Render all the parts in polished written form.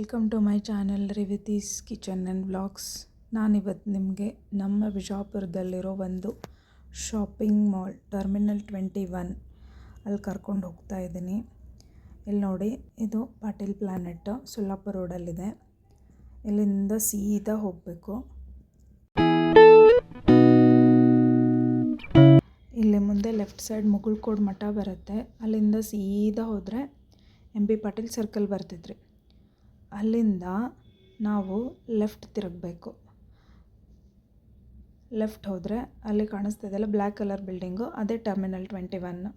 Welcome to my channel Revathi's kitchen and vlogs. ನಾನಿವತ್ತು ನಿಮಗೆ ನಮ್ಮ ಬಿಜಾಪುರದಲ್ಲಿರೋ ಒಂದು ಶಾಪಿಂಗ್ ಮಾಲ್ ಟರ್ಮಿನಲ್ 21 ಅಲ್ಲಿ ಕರ್ಕೊಂಡು ಹೋಗ್ತಾ ಇದ್ದೀನಿ. ಇಲ್ಲಿ ನೋಡಿ, ಇದು ಪಾಟೀಲ್ ಪ್ಲಾನೆಟ್ ಸೊಲ್ಲಾಪುರ ರೋಡಲ್ಲಿದೆ. ಇಲ್ಲಿಂದ ಸೀದಾ ಹೋಗಬೇಕು. ಇಲ್ಲಿ ಮುಂದೆ ಲೆಫ್ಟ್ ಸೈಡ್ ಮುಗುಳ್ಕೋಡ್ ಮಠ ಬರುತ್ತೆ. ಅಲ್ಲಿಂದ ಸೀದಾ ಹೋದರೆ MP ಪಾಟೀಲ್ ಸರ್ಕಲ್ ಬರ್ತಿದ್ರಿ. ಅಲ್ಲಿಂದ ನಾವು ಲೆಫ್ಟ್ ತಿರುಗಬೇಕು. ಲೆಫ್ಟ್ ಹೋದರೆ ಅಲ್ಲಿ ಕಾಣಿಸ್ತಿದೆಯಲ್ಲ ಬ್ಲ್ಯಾಕ್ ಕಲರ್ ಬಿಲ್ಡಿಂಗು, ಅದೇ ಟರ್ಮಿನಲ್ 21.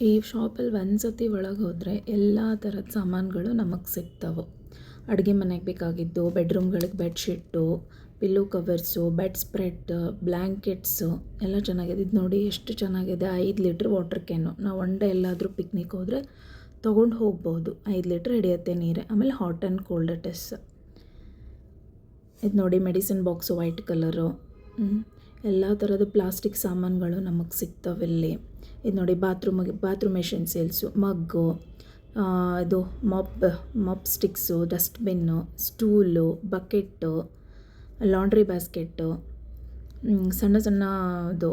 ಈ ಶಾಪಲ್ಲಿ ಒಂದು ಸತಿ ಒಳಗೆ ಹೋದರೆ ಎಲ್ಲ ಥರದ ಸಾಮಾನುಗಳು ನಮಗೆ ಸಿಗ್ತವೆ. ಅಡುಗೆ ಮನೆಗೆ ಬೇಕಾಗಿದ್ದು, ಬೆಡ್ರೂಮ್ಗಳಿಗೆ bedsheet, pillow covers, bed spread, blankets ಎಲ್ಲ ಚೆನ್ನಾಗಿದೆ. ಇದು ನೋಡಿ ಎಷ್ಟು ಚೆನ್ನಾಗಿದೆ. 5 ಲೀಟ್ರ್ ವಾಟರ್ ಕ್ಯಾನು. ನಾವು ಒನ್ ಡೇ ಎಲ್ಲಾದರೂ ಪಿಕ್ನಿಕ್ ಹೋದರೆ ತೊಗೊಂಡು ಹೋಗ್ಬೋದು. 5 ಲೀಟ್ರ್ ಹಿಡಿಯುತ್ತೆ ನೀರು. ಆಮೇಲೆ ಹಾಟ್ ಆ್ಯಂಡ್ ಕೋಲ್ಡ್ ಟೆಸ್. ಇದು ನೋಡಿ ಮೆಡಿಸಿನ್ ಬಾಕ್ಸು ವೈಟ್ ಕಲರು. ಎಲ್ಲ ಥರದ ಪ್ಲಾಸ್ಟಿಕ್ ಸಾಮಾನುಗಳು ನಮಗೆ ಸಿಗ್ತವಿಲ್ಲಿ. ಇದು ನೋಡಿ ಬಾತ್ರೂಮ್ ಎಸೆನ್ಸಿಯಲ್ಸು, ಮಗ್ಗು, ಇದು mop sticks, dustbin, stool, bucket, laundry basket, ಸಣ್ಣ ಸಣ್ಣ ಇದು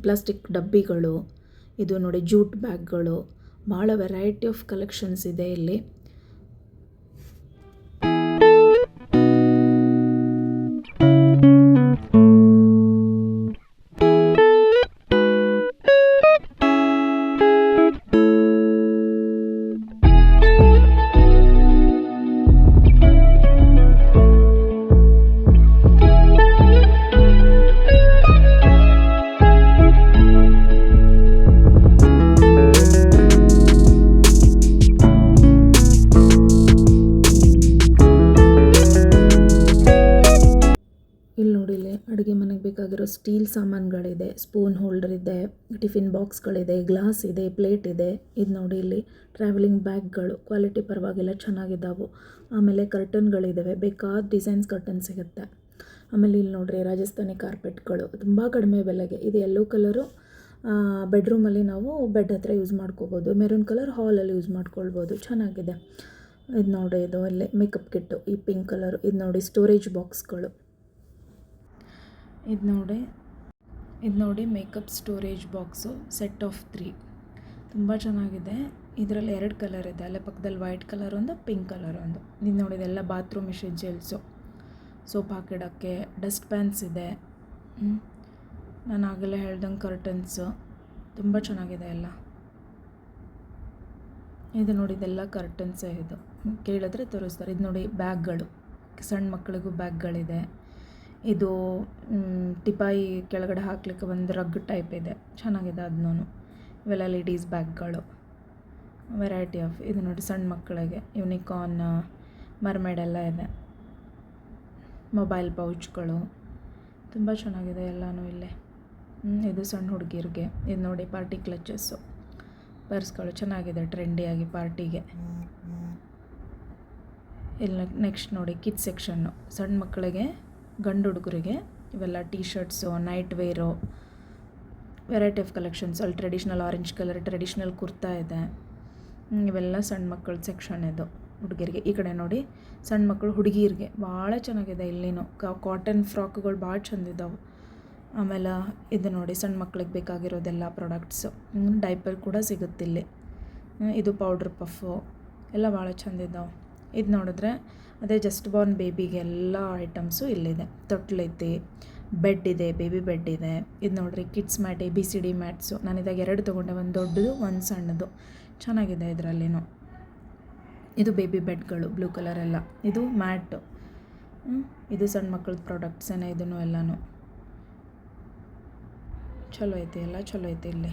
ಪ್ಲಾಸ್ಟಿಕ್ ಡಬ್ಬಿಗಳು, ಇದು ನೋಡಿ ಜೂಟ್ ಬ್ಯಾಗ್ಗಳು. ಭಾಳ ವೆರೈಟಿ ಆಫ್ ಕಲೆಕ್ಷನ್ಸ್ ಇದೆ ಇಲ್ಲಿ. ಇಲ್ಲಿ ನೋಡಿ, ಇಲ್ಲಿ ಅಡುಗೆ ಮನೆಗೆ ಬೇಕಾಗಿರೋ ಸ್ಟೀಲ್ ಸಾಮಾನುಗಳಿದೆ, ಸ್ಪೂನ್ ಹೋಲ್ಡರ್ ಇದೆ, ಟಿಫಿನ್ ಬಾಕ್ಸ್ಗಳಿದೆ, ಗ್ಲಾಸ್ ಇದೆ, ಪ್ಲೇಟ್ ಇದೆ. ಇದು ನೋಡಿ, ಇಲ್ಲಿ ಟ್ರಾವೆಲಿಂಗ್ ಬ್ಯಾಗ್ಗಳು ಕ್ವಾಲಿಟಿ ಪರವಾಗಿಲ್ಲ, ಚೆನ್ನಾಗಿದ್ದಾವೆ. ಆಮೇಲೆ ಕರ್ಟನ್ಗಳಿದ್ದಾವೆ, ಬೇಕಾದ ಡಿಸೈನ್ಸ್ ಕರ್ಟನ್ ಸಿಗುತ್ತೆ. ಆಮೇಲೆ ಇಲ್ಲಿ ನೋಡಿರಿ ರಾಜಸ್ಥಾನಿ ಕಾರ್ಪೆಟ್ಗಳು ತುಂಬ ಕಡಿಮೆ ಬೆಲೆಗೆ. ಇದು ಯೆಲ್ಲೋ ಕಲರು ಬೆಡ್ರೂಮಲ್ಲಿ ನಾವು ಬೆಡ್ ಹತ್ರ ಯೂಸ್ ಮಾಡ್ಕೋಬೋದು. ಮೆರೂನ್ ಕಲರ್ ಹಾಲಲ್ಲಿ ಯೂಸ್ ಮಾಡ್ಕೊಳ್ಬೋದು. ಚೆನ್ನಾಗಿದೆ. ಇದು ನೋಡಿ, ಇದು ಅಲ್ಲಿ ಮೇಕಪ್ ಕಿಟ್ಟು, ಈ ಪಿಂಕ್ ಕಲರು. ಇದು ನೋಡಿ ಸ್ಟೋರೇಜ್ ಬಾಕ್ಸ್ಗಳು. ಇದು ನೋಡಿ makeup storage box set of 3. ತುಂಬ ಚೆನ್ನಾಗಿದೆ. ಇದರಲ್ಲಿ 2 ಕಲರ್ ಇದೆ. ಅಲ್ಲೇ ಪಕ್ಕದಲ್ಲಿ ವೈಟ್ ಕಲರ್ ಒಂದು, ಪಿಂಕ್ ಕಲರ್ ಒಂದು. ಇದು ನೋಡಿ, ಇದೆಲ್ಲ ಬಾತ್ರೂಮ್ ಎಸೆನ್ಸಿಯಲ್ಸು, ಸೋಪ್ ಹಾಕಿಡೋಕ್ಕೆ, ಡಸ್ಟ್ ಪ್ಯಾನ್ಸ್ ಇದೆ. ನಾನು ಆಗಲೇ ಹೇಳ್ದಂಗೆ ಕರ್ಟನ್ಸು ತುಂಬ ಚೆನ್ನಾಗಿದೆ ಎಲ್ಲ. ಇದು ನೋಡಿ, ಇದೆಲ್ಲ ಕರ್ಟನ್ಸೇ. ಇದು ಕೇಳಿದ್ರೆ ತೋರಿಸ್ತಾರೆ. ಇದು ನೋಡಿ ಬ್ಯಾಗ್ಗಳು, ಸಣ್ಣ ಮಕ್ಕಳಿಗೂ ಬ್ಯಾಗ್ಗಳಿದೆ. ಇದು ಟಿಪಾಯಿ ಕೆಳಗಡೆ ಹಾಕಲಿಕ್ಕೆ ಒಂದು ರಗ್ ಟೈಪ್ ಇದೆ, ಚೆನ್ನಾಗಿದೆ ಅದನ್ನೂ. ಇವೆಲ್ಲ ಲೇಡೀಸ್ ಬ್ಯಾಗ್ಗಳು, ವೆರೈಟಿ ಆಫ್. ಇದು ನೋಡಿ ಸಣ್ಣ ಮಕ್ಕಳಿಗೆ ಯೂನಿಕಾರ್ನ್, ಮರ್ಮೇಡ್ ಎಲ್ಲ ಇದೆ. ಮೊಬೈಲ್ ಪೌಚ್ಗಳು ತುಂಬ ಚೆನ್ನಾಗಿದೆ ಎಲ್ಲನೂ ಇಲ್ಲೇ. ಇದು ಸಣ್ಣ ಹುಡುಗಿರಿಗೆ. ಇದು ನೋಡಿ ಪಾರ್ಟಿ ಕ್ಲಚಸ್ಸು, ಪರ್ಸ್ಗಳು ಚೆನ್ನಾಗಿದೆ ಟ್ರೆಂಡಿಯಾಗಿ ಪಾರ್ಟಿಗೆ. ಇಲ್ಲ ನೆಕ್ಸ್ಟ್ ನೋಡಿ ಕಿಡ್ಸ್ ಸೆಕ್ಷನ್ನು, ಸಣ್ಣ ಮಕ್ಕಳಿಗೆ ಗಂಡು ಹುಡುಗರಿಗೆ ಇವೆಲ್ಲ T shirts, night wear, variety of collections. ಅಲ್ಲಿ traditional orange colour traditional kurta ಇದೆ. ಇವೆಲ್ಲ ಸಣ್ಣ ಮಕ್ಕಳ ಸೆಕ್ಷನ್ ಇದು ಹುಡುಗಿರಿಗೆ. ಈ ಕಡೆ ನೋಡಿ ಸಣ್ಣ ಮಕ್ಕಳು ಹುಡುಗಿಯರಿಗೆ ಭಾಳ ಚೆನ್ನಾಗಿದೆ. ಇಲ್ಲಿನೂ ಕಾಟನ್ ಫ್ರಾಕ್ಗಳು ಭಾಳ ಚೆಂದಿದ್ದಾವೆ. ಆಮೇಲೆ ಇದು ನೋಡಿ ಸಣ್ಣ ಮಕ್ಳಿಗೆ ಬೇಕಾಗಿರೋದೆಲ್ಲ ಪ್ರಾಡಕ್ಟ್ಸು. ಡೈಪರ್ ಕೂಡ ಸಿಗುತ್ತಿಲ್ಲಿ. ಇದು ಪೌಡ್ರ್ ಪಫು ಎಲ್ಲ ಭಾಳ ಚೆಂದಿದ್ದಾವೆ. ಇದು ನೋಡಿದ್ರೆ ಅದೇ ಜಸ್ಟ್ ಬಾರ್ನ್ ಬೇಬಿಗೆ ಎಲ್ಲ ಐಟಮ್ಸು ಇಲ್ಲಿದೆ. ತೊಟ್ಲೈತಿ, ಬೆಡ್ ಇದೆ, ಬೇಬಿ ಬೆಡ್ ಇದೆ. ಇದು ನೋಡಿರಿ ಕಿಡ್ಸ್ ಮ್ಯಾಟ್, ABCD ಮ್ಯಾಟ್ಸು. ನಾನು ಇದಾಗ 2 ತೊಗೊಂಡೆ, ಒಂದು ದೊಡ್ಡದು ಒಂದು ಸಣ್ಣದು. ಚೆನ್ನಾಗಿದೆ ಇದರಲ್ಲಿನೂ. ಇದು ಬೇಬಿ ಬೆಡ್ಗಳು ಬ್ಲೂ ಕಲರೆಲ್ಲ. ಇದು ಮ್ಯಾಟು. ಇದು ಸಣ್ಣ ಮಕ್ಕಳದ್ದು ಪ್ರಾಡಕ್ಟ್ಸೇನೆ ಇದನ್ನು ಎಲ್ಲನೂ. ಚಲೋ ಐತಿ, ಎಲ್ಲ ಚಲೋ ಐತಿ ಇಲ್ಲಿ.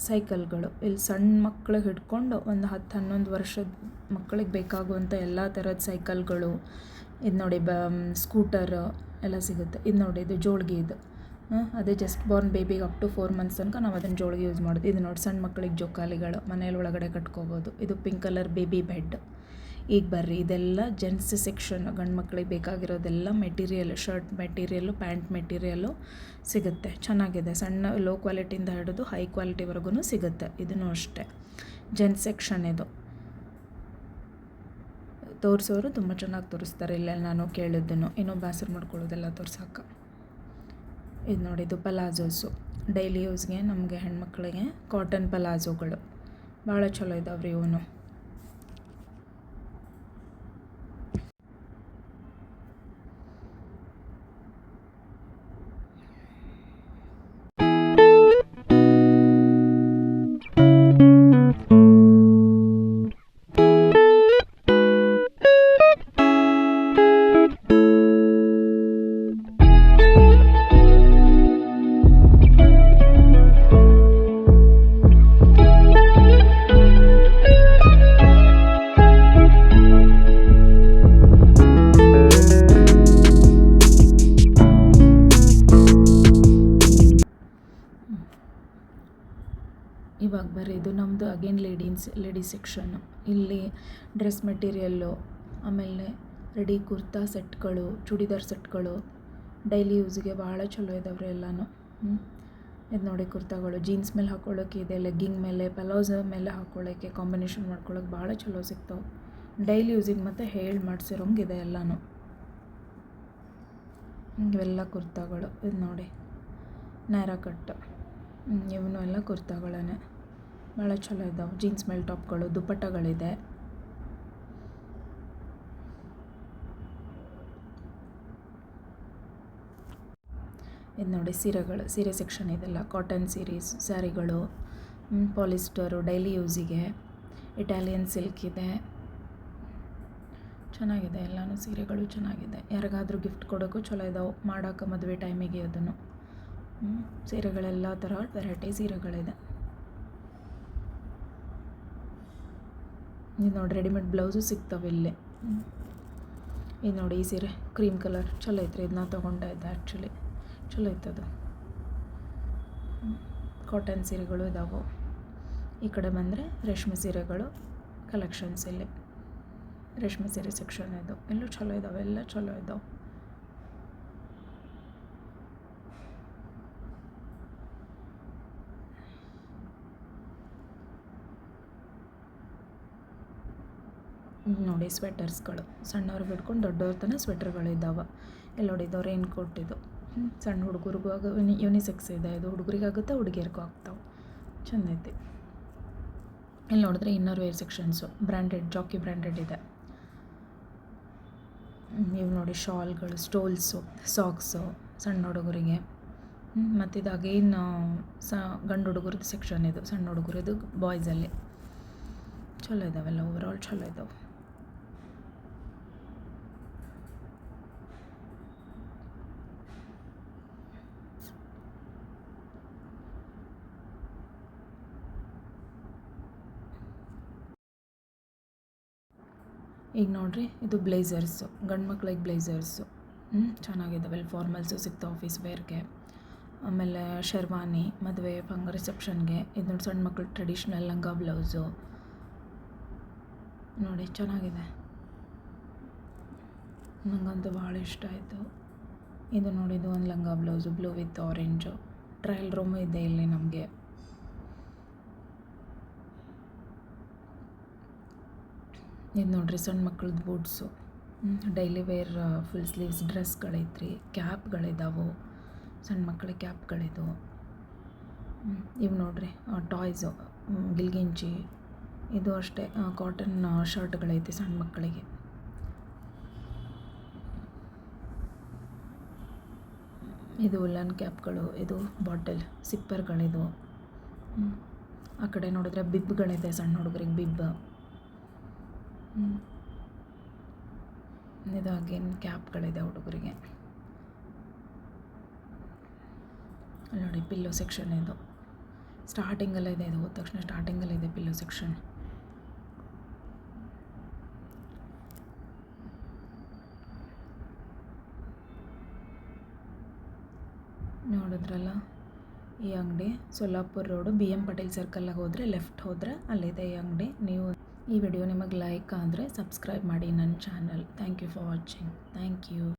ಸೈಕಲ್ಗಳು ಇಲ್ಲಿ ಸಣ್ಣ ಮಕ್ಕಳಿಗೆ ಹಿಡ್ಕೊಂಡು ಒಂದು 10-11 ವರ್ಷದ ಮಕ್ಕಳಿಗೆ ಬೇಕಾಗುವಂಥ ಎಲ್ಲ ಥರದ ಸೈಕಲ್ಗಳು. ಇದು ನೋಡಿ ಸ್ಕೂಟರ್ ಎಲ್ಲ ಸಿಗುತ್ತೆ. ಇದು ನೋಡಿ ಇದು ಜೋಳಿಗೆ. ಇದು ಅದೇ ಜಸ್ಟ್ ಬಾರ್ನ್ ಬೇಬಿಗೆ ಅಪ್ ಟು 4 ಮಂತ್ಸ್ ತನಕ ನಾವು ಅದನ್ನು ಜೋಳಿಗೆ ಯೂಸ್ ಮಾಡೋದು. ಇದು ನೋಡಿ ಸಣ್ಣ ಮಕ್ಕಳಿಗೆ ಜೋಕಾಲಿಗಳು ಮನೆಯಲ್ಲಿ ಒಳಗಡೆ ಕಟ್ಕೋಬೋದು. ಇದು ಪಿಂಕ್ ಕಲರ್ ಬೇಬಿ ಬೆಡ್. ಈಗ ಬರ್ರಿ ಇದೆಲ್ಲ ಜೆಂಟ್ಸ್ ಸೆಕ್ಷನ್. ಗಂಡು ಮಕ್ಕಳಿಗೆ ಬೇಕಾಗಿರೋದೆಲ್ಲ material, shirt material, pant material ಸಿಗುತ್ತೆ. ಚೆನ್ನಾಗಿದೆ. ಸಣ್ಣ ಲೋ ಕ್ವಾಲಿಟಿಯಿಂದ ಹಿಡಿದು ಹೈ ಕ್ವಾಲಿಟಿವರೆಗೂ ಸಿಗುತ್ತೆ. ಇದೂ ಅಷ್ಟೇ ಜೆಂಟ್ಸ್ ಸೆಕ್ಷನ್. ಇದು ತೋರಿಸೋರು ತುಂಬ ಚೆನ್ನಾಗಿ ತೋರಿಸ್ತಾರೆ. ಇಲ್ಲೆಲ್ಲ ನಾನು ಕೇಳಿದ್ದನ್ನು ಇನ್ನೂ ಬೇಸರ ಮಾಡ್ಕೊಳ್ಳೋದೆಲ್ಲ ತೋರ್ಸೋಕೆ. ಇದು ನೋಡಿ ಇದು ಪಲಾಜೋಸು. ಡೈಲಿ ಯೂಸ್ಗೆ ನಮಗೆ ಹೆಣ್ಮಕ್ಳಿಗೆ ಕಾಟನ್ ಪಲಾಜೋಗಳು ಭಾಳ ಚಲೋ ಇದಾವ್ರಿ ಇವನು. ಇವಾಗ ಬರ್ರಿ ಇದು ನಮ್ಮದು ಅಗೇನ್ ಲೇಡೀಸ್ ಸೆಕ್ಷನ್ನು. ಇಲ್ಲಿ ಡ್ರೆಸ್ ಮೆಟೀರಿಯಲ್ಲು, ಆಮೇಲೆ ರೆಡಿ ಕುರ್ತಾ ಸೆಟ್ಗಳು, ಚೂಡಿದಾರ್ ಸೆಟ್ಗಳು ಡೈಲಿ ಯೂಸ್ಗೆ ಭಾಳ ಚಲೋ ಇದಾವ್ರಿ ಎಲ್ಲನೂ. ಇದು ನೋಡಿ ಕುರ್ತಾಗಳು ಜೀನ್ಸ್ ಮೇಲೆ ಹಾಕ್ಕೊಳ್ಳೋಕೆ ಇದೆ, ಲೆಗ್ಗಿಂಗ್ ಮೇಲೆ, ಪಲಾಝೋ ಮೇಲೆ ಹಾಕ್ಕೊಳ್ಳೋಕ್ಕೆ, ಕಾಂಬಿನೇಷನ್ ಮಾಡ್ಕೊಳ್ಳೋಕೆ ಭಾಳ ಚಲೋ ಸಿಗ್ತಾವೆ. ಡೈಲಿ ಯೂಸಿಗೆ ಮತ್ತು ಹೇಳಿ ಮಾಡಿಸಿರೋಂಗಿದೆ ಎಲ್ಲನೂ. ಇವೆಲ್ಲ ಕುರ್ತಾಗಳು. ಇದು ನೋಡಿ ನ್ಯಾರಾ ಕಟ್. ಇವನು ಎಲ್ಲ ಕುರ್ತಾಗಳೇ ಭಾಳ ಚಲೋ ಇದ್ದಾವೆ. ಜೀನ್ಸ್ ಮೇಲೆ ಟಾಪ್ಗಳು, ದುಪ್ಪಟ್ಟಗಳಿದೆ. ಇದು ನೋಡಿ ಸೀರೆಗಳು, ಸೀರೆ ಸೆಕ್ಷನ್ ಇದೆಲ್ಲ. ಕಾಟನ್ ಸ್ಯಾರಿಗಳು, ಪಾಲಿಸ್ಟರು ಡೈಲಿ ಯೂಸಿಗೆ, ಇಟಾಲಿಯನ್ ಸಿಲ್ಕ್ ಇದೆ. ಚೆನ್ನಾಗಿದೆ ಎಲ್ಲನೂ ಸೀರೆಗಳು ಚೆನ್ನಾಗಿದೆ. ಯಾರಿಗಾದರೂ ಗಿಫ್ಟ್ ಕೊಡೋಕ್ಕೂ ಚಲೋ ಇದಾವೆ, ಮಾಡೋಕೆ ಮದುವೆ ಟೈಮಿಗೆ. ಅದನ್ನು ಸೀರೆಗಳೆಲ್ಲ ಥರ ವೆರೈಟಿ ಸೀರೆಗಳಿದೆ. ಇದು ನೋಡಿ ರೆಡಿಮೇಡ್ ಬ್ಲೌಸು ಸಿಗ್ತವೆ ಇಲ್ಲಿ. ಇದು ನೋಡಿ ಈ ಸೀರೆ ಕ್ರೀಮ್ ಕಲರ್ ಚಲೋ ಐತ್ರಿ. ಇದನ್ನ ತೊಗೊಂಡೆ ಇದೆ ಆ್ಯಕ್ಚುಲಿ, ಚಲೋ ಇತ್ತದು. ಕಾಟನ್ ಸೀರೆಗಳು ಇದಾವೆ. ಈ ಕಡೆ ಬಂದರೆ ರೇಷ್ಮೆ ಸೀರೆಗಳು ಕಲೆಕ್ಷನ್ಸ್ ಇಲ್ಲಿ. ರೇಷ್ಮೆ ಸೀರೆ ಸೆಕ್ಷನ್ ಇದು. ಎಲ್ಲೂ ಚಲೋ ಇದ್ದಾವೆ, ಎಲ್ಲ ಚಲೋ ಇದ್ದಾವೆ. ನೋಡಿ ಸ್ವೆಟರ್ಸ್ಗಳು, ಸಣ್ಣವ್ರಿಗೆ ಬಿಟ್ಕೊಂಡು ದೊಡ್ಡವ್ರ ತನಕ ಸ್ವೆಟರ್ಗಳಿದ್ದಾವೆ. ಇಲ್ಲಿ ನೋಡಿ ಇದು ರೈನ್ ಕೋಟ್. ಇದು ಸಣ್ಣ ಹುಡುಗರಿಗೂ ಯೂನಿಸೆಕ್ಸ್ ಇದೆ. ಇದು ಹುಡುಗರಿಗಾಗುತ್ತೆ, ಹುಡುಗಿಯರಿಗೂ ಆಗ್ತಾವೆ. ಚೆಂದ ಐತಿ. ಇಲ್ಲಿ ನೋಡಿದ್ರೆ inner wear sections branded, Jockey branded ಇದೆ. ನೀವು ನೋಡಿ ಶಾಲ್ಗಳು, ಸ್ಟೋಲ್ಸು, ಸಾಕ್ಸು ಸಣ್ಣ ಹುಡುಗರಿಗೆ. ಮತ್ತು ಇದು ಅಗೇನ್ ಗಂಡು ಹುಡುಗರದ್ದು ಸೆಕ್ಷನ್. ಇದು ಸಣ್ಣ ಹುಡುಗರದು ಬಾಯ್ಸಲ್ಲಿ ಚಲೋ ಇದ್ದಾವೆಲ್ಲ. ಓವರಾಲ್ ಚಲೋ ಇದ್ದಾವೆ. ಈಗ ನೋಡಿರಿ ಇದು ಬ್ಲೇಸರ್ಸು, ಗಂಡು ಮಕ್ಳಿಗೆ ಬ್ಲೇಸರ್ಸು ಚೆನ್ನಾಗಿದ್ದಾವೆ. ಫಾರ್ಮಲ್ಸು ಸಿಗ್ತಾವೆ ಆಫೀಸ್ ವೇರ್ಗೆ. ಆಮೇಲೆ ಶೆರ್ವಾನಿ ಮದುವೆ ರಿಸೆಪ್ಷನ್ಗೆ. ಇದು ನೋಡಿ ಸಣ್ಣ ಮಕ್ಕಳು ಟ್ರೆಡಿಷ್ನಲ್ ಲಂಗ ಬ್ಲೌಸು ನೋಡಿ ಚೆನ್ನಾಗಿದೆ, ನನಗಂತೂ ಭಾಳ ಇಷ್ಟ ಆಯಿತು. ಇದು ನೋಡಿದ್ದು ಒಂದು ಲಂಗ blouse blue with orange. Trial room ಇದೆ ಇಲ್ಲಿ ನಮಗೆ. ಇದು ನೋಡ್ರಿ ಸಣ್ಣ ಮಕ್ಕಳದ್ದು boots, daily wear full sleeves ಡ್ರೆಸ್ಗಳೈತ್ರಿ, ಕ್ಯಾಪ್ಗಳಿದ್ದಾವೆ, ಸಣ್ಣ ಮಕ್ಕಳಿಗೆ ಕ್ಯಾಪ್ಗಳಿದು. ಇವು ನೋಡ್ರಿ ಟಾಯ್ಸು, ಗಿಲ್ಗಿಂಚಿ. ಇದು ಅಷ್ಟೇ ಕಾಟನ್ ಶರ್ಟ್ಗಳೈತಿ ಸಣ್ಣ ಮಕ್ಕಳಿಗೆ. ಇದು ಉಲ್ಲನ್ ಕ್ಯಾಪ್ಗಳು, ಇದು ಬಾಟಲ್ ಸಿಪ್ಪರ್ಗಳಿದು. ಆ ಕಡೆ ನೋಡಿದ್ರೆ ಬಿಬ್ಗಳಿದೆ, ಸಣ್ಣ ಹುಡುಗರಿಗೆ ಬಿಬ್. ಇದು ಅಗೇನ್ ಕ್ಯಾಪ್ಗಳಿದೆ ಹುಡುಗರಿಗೆ. ನೋಡಿ ಪಿಲ್ಲೋ ಸೆಕ್ಷನ್ ಇದು ಸ್ಟಾರ್ಟಿಂಗಲ್ಲೇ ಇದೆ, ಇದು ಹೋದ ತಕ್ಷಣ ಸ್ಟಾರ್ಟಿಂಗಲ್ಲೇ ಇದೆ ಪಿಲ್ಲೋ ಸೆಕ್ಷನ್. ನೋಡಿದ್ರಲ್ಲ ಈ ಅಂಗಡಿ ಸೊಲ್ಲಾಪುರ ರೋಡು BM ಪಟೇಲ್ ಸರ್ಕಲ್ಲಾಗ ಹೋದರೆ ಲೆಫ್ಟ್ ಹೋದರೆ ಅಲ್ಲಿದೆ ಈ ಅಂಗಡಿ. ನೀವು ಈ ವಿಡಿಯೋ ನಿಮಗೆ ಲೈಕ್ ಆದರೆ ಸಬ್ಸ್ಕ್ರೈಬ್ ಮಾಡಿ ನನ್ನ channel. Thank you for watching. Thank you.